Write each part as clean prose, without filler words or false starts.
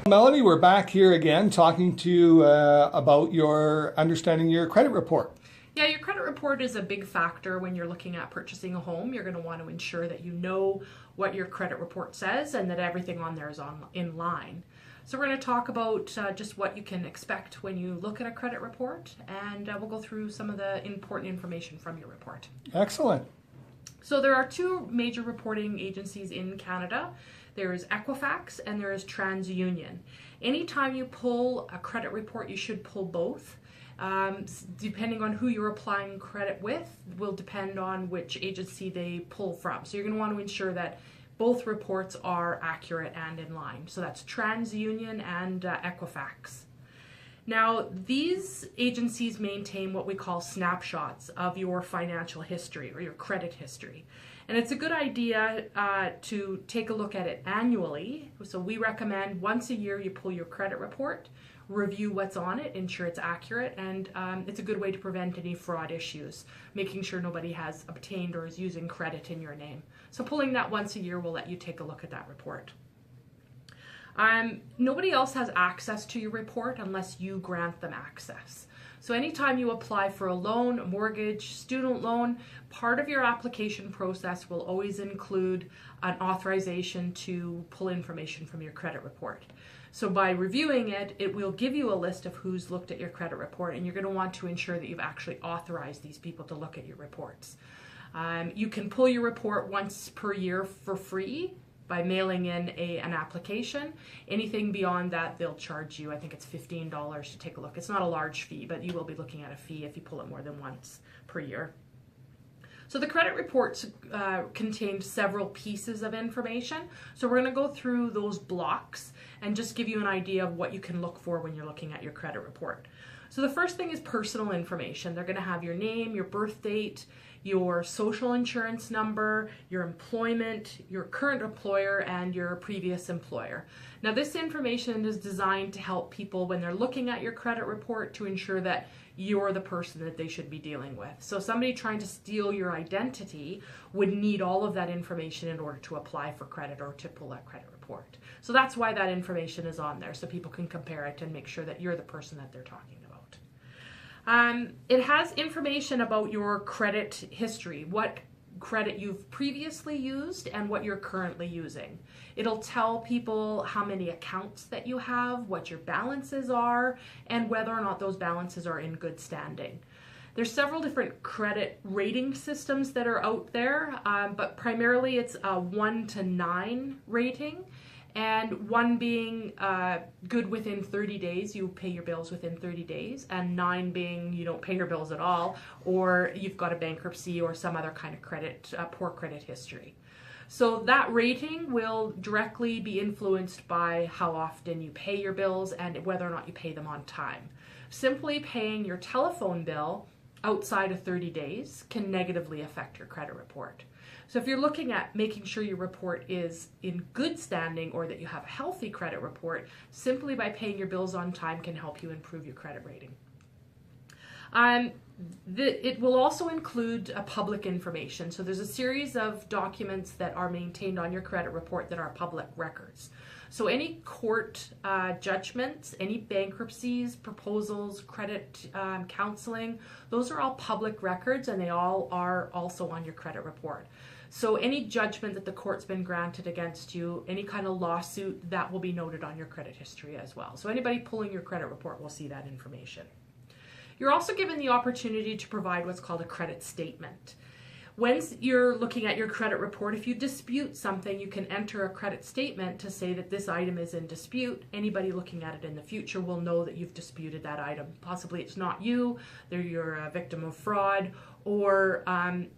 Melanie, we're back here again talking to you about your understanding your credit report. Yeah, your credit report is a big factor when you're looking at purchasing a home. You're going to want to ensure that you know what your credit report says and that everything on there is in line. So we're going to talk about just what you can expect when you look at a credit report, and we'll go through some of the important information from your report. Excellent. So there are two major reporting agencies in Canada. There is Equifax and there is TransUnion. Anytime you pull a credit report, you should pull both. Depending on who you're applying credit with will depend on which agency they pull from. So you're going to want to ensure that both reports are accurate and in line. So that's TransUnion and Equifax. Now, these agencies maintain what we call snapshots of your financial history or your credit history. And it's a good idea to take a look at it annually. So we recommend once a year you pull your credit report, review what's on it, ensure it's accurate, and it's a good way to prevent any fraud issues, making sure nobody has obtained or is using credit in your name. So pulling that once a year will let you take a look at that report. Nobody else has access to your report unless you grant them access. So anytime you apply for a loan, a mortgage, student loan, part of your application process will always include an authorization to pull information from your credit report. So by reviewing it, it will give you a list of who's looked at your credit report, and you're going to want to ensure that you've actually authorized these people to look at your reports. You can pull your report once per year for free by mailing in an application. Anything beyond that, they'll charge you, I think it's $15 to take a look. It's not a large fee, but you will be looking at a fee if you pull it more than once per year. So the credit reports contained several pieces of information. So we're going to go through those blocks and just give you an idea of what you can look for when you're looking at your credit report. So the first thing is personal information. They're going to have your name, your birth date, your social insurance number, your employment, your current employer, and your previous employer. Now, this information is designed to help people when they're looking at your credit report to ensure that you're the person that they should be dealing with. So somebody trying to steal your identity would need all of that information in order to apply for credit or to pull that credit report. So that's why that information is on there, so people can compare it and make sure that you're the person that they're talking about. It has information about your credit history, what credit you've previously used and what you're currently using. It'll tell people how many accounts that you have, what your balances are, and whether or not those balances are in good standing. There's several different credit rating systems that are out there, but primarily it's a 1 to 9 rating. And 1 being good within 30 days, you pay your bills within 30 days, and 9 being you don't pay your bills at all, or you've got a bankruptcy or some other kind of credit, poor credit history. So that rating will directly be influenced by how often you pay your bills and whether or not you pay them on time. Simply paying your telephone bill outside of 30 days can negatively affect your credit report. So if you're looking at making sure your report is in good standing or that you have a healthy credit report, simply by paying your bills on time can help you improve your credit rating. It will also include public information. So there's a series of documents that are maintained on your credit report that are public records. So any court judgments, any bankruptcies, proposals, credit counseling, those are all public records, and they all are also on your credit report. So any judgment that the court's been granted against you, any kind of lawsuit, that will be noted on your credit history as well. So anybody pulling your credit report will see that information. You're also given the opportunity to provide what's called a credit statement. When you're looking at your credit report, if you dispute something, you can enter a credit statement to say that this item is in dispute. Anybody looking at it in the future will know that you've disputed that item. Possibly it's not you, you're a victim of fraud, or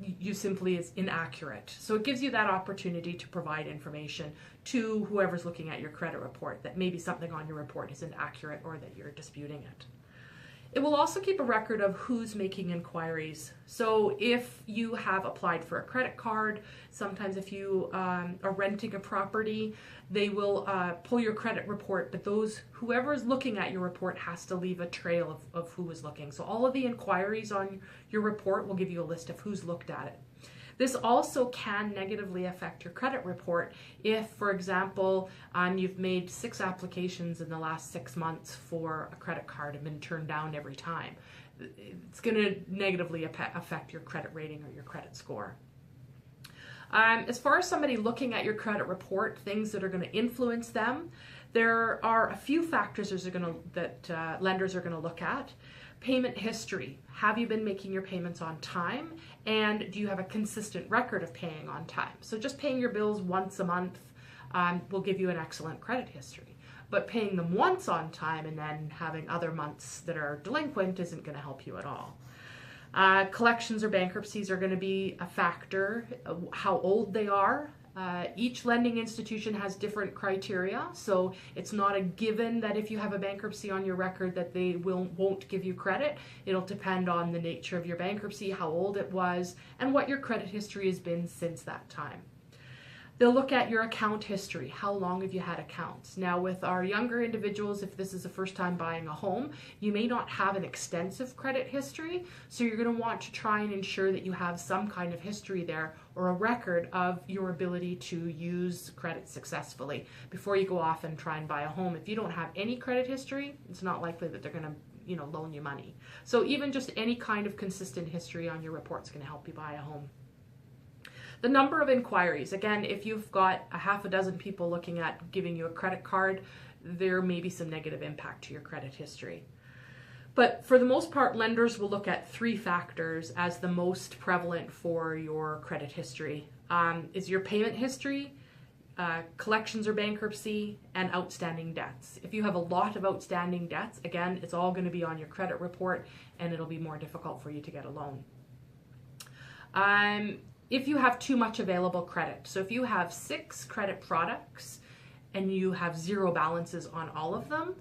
you simply is inaccurate. So it gives you that opportunity to provide information to whoever's looking at your credit report that maybe something on your report isn't accurate or that you're disputing it. It will also keep a record of who's making inquiries. So if you have applied for a credit card, sometimes if you are renting a property, they will pull your credit report, but whoever is looking at your report has to leave a trail of who is looking. So all of the inquiries on your report will give you a list of who's looked at it. This also can negatively affect your credit report if, for example, you've made 6 applications in the last 6 months for a credit card and been turned down every time. It's going to negatively affect your credit rating or your credit score. As far as somebody looking at your credit report, things that are going to influence them, there are a few factors that lenders are going to look at. Payment history. Have you been making your payments on time? And do you have a consistent record of paying on time? So just paying your bills once a month will give you an excellent credit history. But paying them once on time and then having other months that are delinquent isn't going to help you at all. Collections or bankruptcies are going to be a factor. How old they are. Each lending institution has different criteria, so it's not a given that if you have a bankruptcy on your record that they won't give you credit. It'll depend on the nature of your bankruptcy, how old it was, and what your credit history has been since that time. They'll look at your account history. How long have you had accounts? Now, with our younger individuals, if this is the first time buying a home, you may not have an extensive credit history, so you're going to want to try and ensure that you have some kind of history there or a record of your ability to use credit successfully before you go off and try and buy a home. If you don't have any credit history, it's not likely that they're going to loan you money. So even just any kind of consistent history on your report is going to help you buy a home. The number of inquiries. Again, if you've got a half a dozen people looking at giving you a credit card, there may be some negative impact to your credit history. But for the most part, lenders will look at 3 factors as the most prevalent for your credit history. Is your payment history, collections or bankruptcy, and outstanding debts. If you have a lot of outstanding debts, again, it's all going to be on your credit report and it'll be more difficult for you to get a loan. If you have too much available credit, so if you have 6 credit products and you have 0 balances on all of them,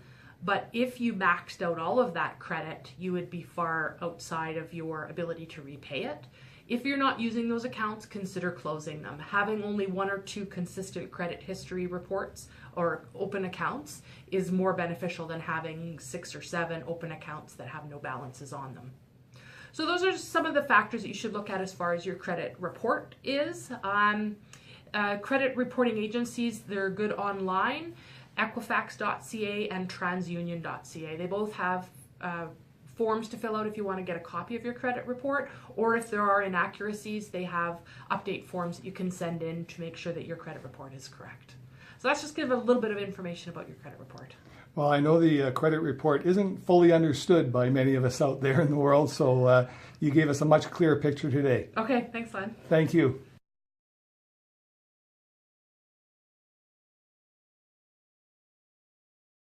but if you maxed out all of that credit, you would be far outside of your ability to repay it. If you're not using those accounts, consider closing them. Having only 1 or 2 consistent credit history reports or open accounts is more beneficial than having 6 or 7 open accounts that have no balances on them. So those are some of the factors that you should look at as far as your credit report is. Credit reporting agencies, they're good online, Equifax.ca and TransUnion.ca. They both have forms to fill out if you want to get a copy of your credit report, or if there are inaccuracies, they have update forms that you can send in to make sure that your credit report is correct. So that's just give a little bit of information about your credit report. Well, I know the credit report isn't fully understood by many of us out there in the world, so you gave us a much clearer picture today. Okay, thanks, Len. Thank you.